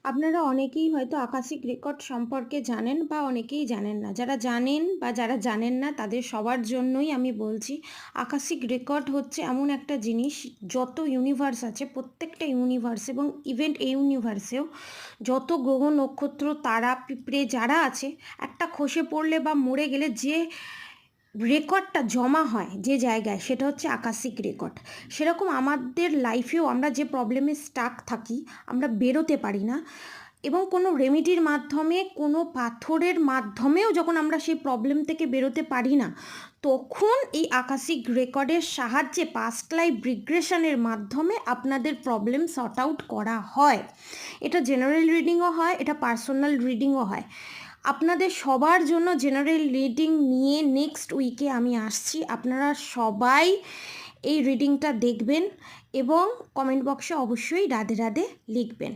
আপনারা অনেকেই হয়তো আকাশিক রেকর্ড সম্পর্কে জানেন বা অনেকেই জানেন না। যারা জানেন বা যারা জানেন না তাদের সবার জন্যই আমি বলছি, আকাশিক রেকর্ড হচ্ছে এমন একটা জিনিস, যত ইউনিভার্স আছে প্রত্যেকটা ইউনিভার্স এবং ইভেন এই ইউনিভার্সেও যত গ্রহ নক্ষত্র তারা পিঁপড়ে যারা আছে, একটা খসে পড়লে বা মরে গেলে যে রেকর্ডটা জমা হয় যে জায়গায়, সেটা হচ্ছে আকাশিক রেকর্ড। সেরকম আমাদের লাইফেও আমরা যে প্রবলেমে স্টাক থাকি, আমরা বেরোতে পারি না, এবং কোনো রেমেডির মাধ্যমে, কোনো পাথরের মাধ্যমেও যখন আমরা সেই প্রবলেম থেকে বেরোতে পারি না, তখন এই আকাশিক রেকর্ডের সাহায্যে পাস্ট লাইফ রিগ্রেশনের মাধ্যমে আপনাদের প্রবলেম সর্ট আউট করা হয়। এটা জেনারেল রিডিংও হয়, এটা পার্সোনাল রিডিংও হয়। আপনাদের সবার জন্য জেনারেল রিডিং নিয়ে নেক্সট উইকে আমি আসছি। আপনারা সবাই এই রিডিংটা দেখবেন এবং কমেন্ট বক্সে অবশ্যই রাধে রাধে লিখবেন।